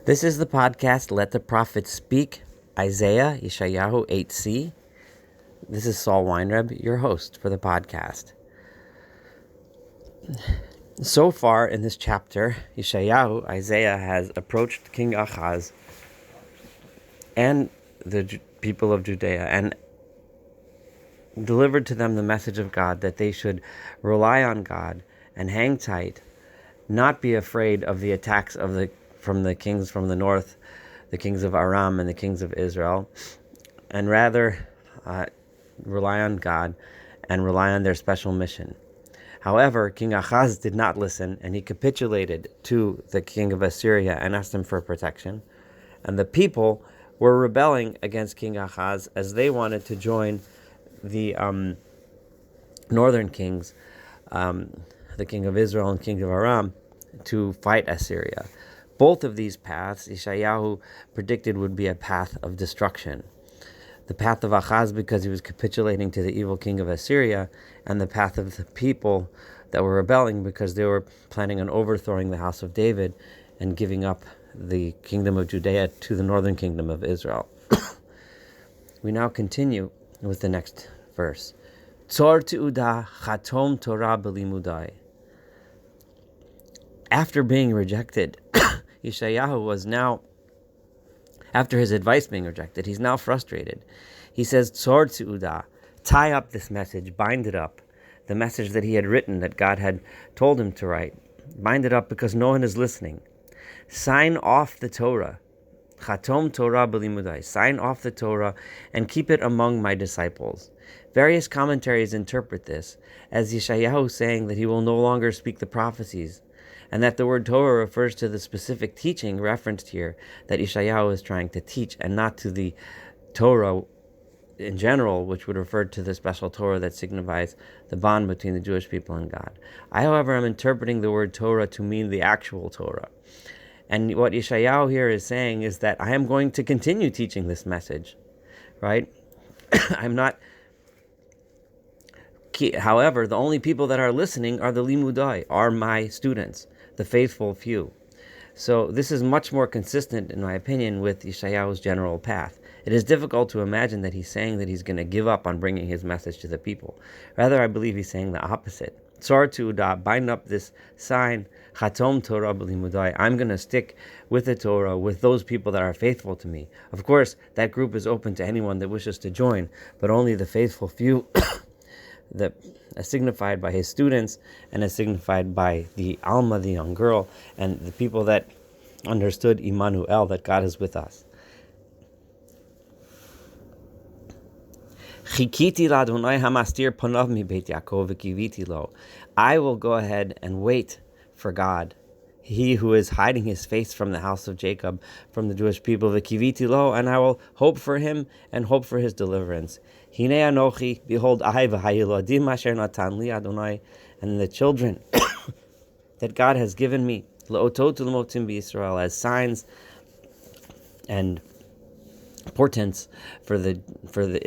This is the podcast, Let the Prophets Speak, Isaiah, Yeshayahu 8c. This is Saul Weinreb, your host for the podcast. So far in this chapter, Yeshayahu, Isaiah, has approached King Ahaz and the people of Judea and delivered to them the message of God that they should rely on God and hang tight, not be afraid of the attacks from the kings from the north, the kings of Aram and the kings of Israel, and rather rely on God and rely on their special mission. However, King Ahaz did not listen, and he capitulated to the king of Assyria and asked him for protection. And the people were rebelling against King Ahaz as they wanted to join the northern kings, the king of Israel and king of Aram, to fight Assyria. Both of these paths, Yeshayahu predicted, would be a path of destruction. The path of Ahaz because he was capitulating to the evil king of Assyria, and the path of the people that were rebelling because they were planning on overthrowing the house of David and giving up the kingdom of Judea to the northern kingdom of Israel. We now continue with the next verse. Tzor te'udah chatom Torah b'limudai. After being rejected, Yeshayahu was now, after his advice being rejected, he's now frustrated. He says, Tzor te'udah, tie up this message, bind it up, the message that he had written, that God had told him to write. Bind it up because no one is listening. Sign off the Torah. Chatom Torah b'limudai. Sign off the Torah and keep it among my disciples. Various commentaries interpret this as Yeshayahu saying that he will no longer speak the prophecies, and that the word Torah refers to the specific teaching referenced here that Yeshayahu is trying to teach, and not to the Torah in general, which would refer to the special Torah that signifies the bond between the Jewish people and God. I, however, am interpreting the word Torah to mean the actual Torah. And what Yeshayahu here is saying is that I am going to continue teaching this message, right? I'm not... However, the only people that are listening are the limudai, are my students, the faithful few. So this is much more consistent, in my opinion, with Yeshayahu's general path. It is difficult to imagine that he's saying that he's going to give up on bringing his message to the people. Rather, I believe he's saying the opposite. Tzor te'udah, bind up this sign, chatom Torah b'limudai. I'm going to stick with the Torah, with those people that are faithful to me. Of course, that group is open to anyone that wishes to join, but only the faithful few that as signified by his students and as signified by the Alma, the young girl, and the people that understood Immanuel, that God is with us. I will go ahead and wait for God, he who is hiding his face from the house of Jacob, from the Jewish people, v'kiviti lo, and I will hope for him and hope for his deliverance. Hine anochi, behold, I v'hayiladim asher natan li Adonai, and the children that God has given me, le'otot u'lemotim b'Yisrael, as signs and portents for the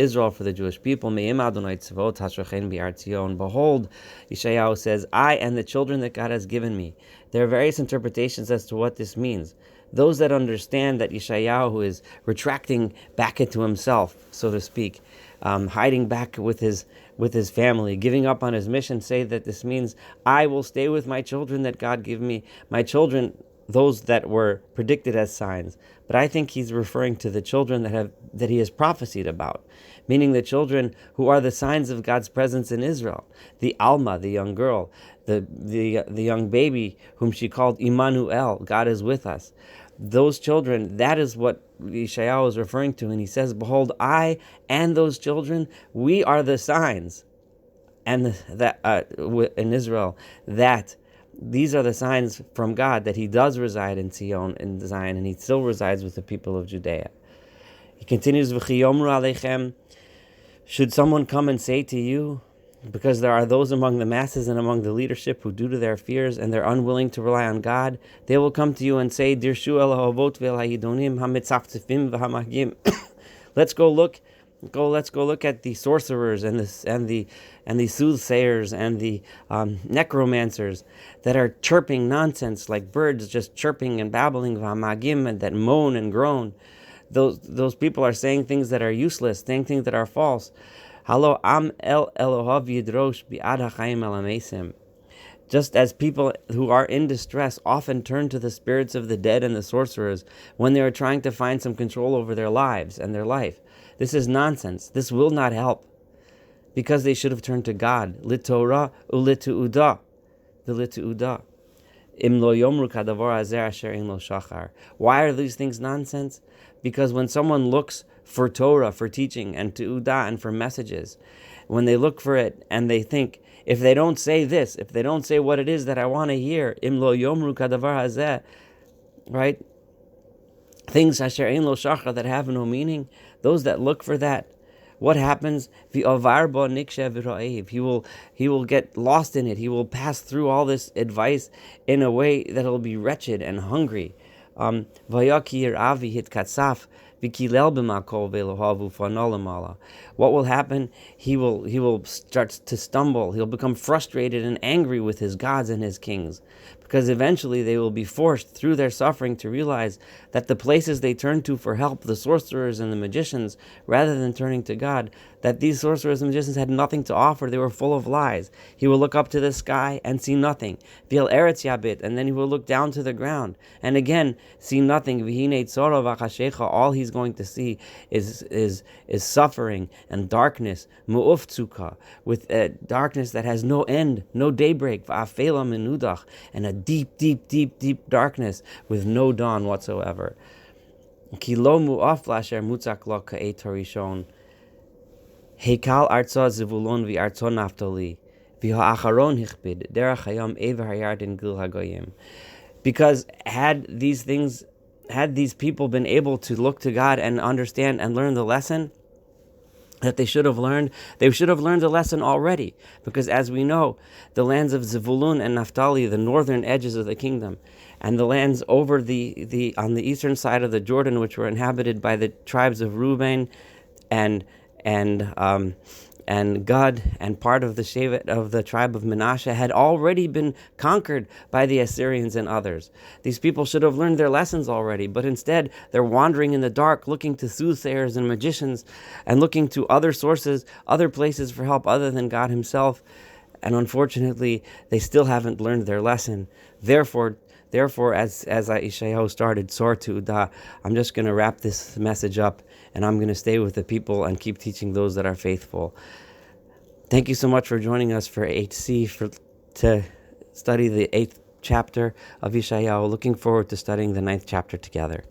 Israel, for the Jewish people. Me'im Adonai tzvot hashrachen bi'ar Tzion. Behold, Yeshayahu says, I and the children that God has given me. There are various interpretations as to what this means. Those that understand that Yeshayahu is retracting back into himself, so to speak, hiding back with his family, giving up on his mission, say that this means I will stay with my children that God gave me, my children, those that were predicted as signs. But I think he's referring to the children that he has prophesied about, meaning the children who are the signs of God's presence in Israel. The Alma, the young girl, the young baby whom she called Immanuel, God is with us. Those children, that is what Yeshayahu is referring to, and he says, behold, I and those children, we are the signs, and that in Israel, that these are the signs from God that he does reside in Zion, in Zion, and he still resides with the people of Judea. He continues, V'chiyomru aleichem, should someone come and say to you, because there are those among the masses and among the leadership who, due to their fears and they're unwilling to rely on God, they will come to you and say, Dirshu el ha'ovot ve'el ha'idonim ha'mitzaftzifim v'hamahgim. Let's go look Let's go look at the sorcerers and the soothsayers and the necromancers that are chirping nonsense like birds, just chirping and babbling, v'hamagim, and that moan and groan. Those people are saying things that are useless, saying things that are false. Halo am el Elohav yidrosh bi'ad ha'chaim el amesim. Just as people who are in distress often turn to the spirits of the dead and the sorcerers when they are trying to find some control over their lives and their life. This is nonsense. This will not help. Because they should have turned to God. Litorah ulitu'udah. V'litu'udah. Im lo yomru kadavar azer asher ein lo shachar. Why are these things nonsense? Because when someone looks for Torah, for teaching, and tu'udah, and for messages, when they look for it and they think, if they don't say this, if they don't say what it is that I want to hear, im lo yomru kadavar hazeh, right? Things asher ein lo shachar, that have no meaning, those that look for that, what happens? He will get lost in it. He will pass through all this advice in a way that will be wretched and hungry. What will happen? He will start to stumble. He'll become frustrated and angry with his gods and his kings, because eventually they will be forced through their suffering to realize that the places they turn to for help, the sorcerers and the magicians, rather than turning to God, that these sorcerers and magicians had nothing to offer. They were full of lies. He will look up to the sky and see nothing. Vil eretz yabit, and then he will look down to the ground and again see nothing. V'hinei tzora v'chashecha, all he's going to see is suffering and darkness. Mu'uf tzukah, with darkness that has no end, no daybreak. V'afela menudach, and a deep, deep, deep, deep darkness with no dawn whatsoever. Ki lo mu'af lasher mutzak lo ka'et harishon. Heikal arza zivulon v'arzo naftali v'ha'acharon hichbid derech hayam ever hayardin gil hagoyim. Because had these people been able to look to God and understand and learn the lesson that they should have learned the lesson already. Because as we know, the lands of Zevulun and Naphtali, the northern edges of the kingdom, and the lands over the on the eastern side of the Jordan, which were inhabited by the tribes of Reuben and Gad and part of the Shevet of the tribe of Manasseh, had already been conquered by the Assyrians and others. These people should have learned their lessons already, but instead they're wandering in the dark, looking to soothsayers and magicians, and looking to other sources, other places for help other than God himself. And unfortunately, they still haven't learned their lesson. Therefore, as Ishayahu started, Sor Tu'udah, I'm just going to wrap this message up, and I'm going to stay with the people and keep teaching those that are faithful. Thank you so much for joining us for HC, to study the 8th chapter of Ishayahu. Looking forward to studying the 9th chapter together.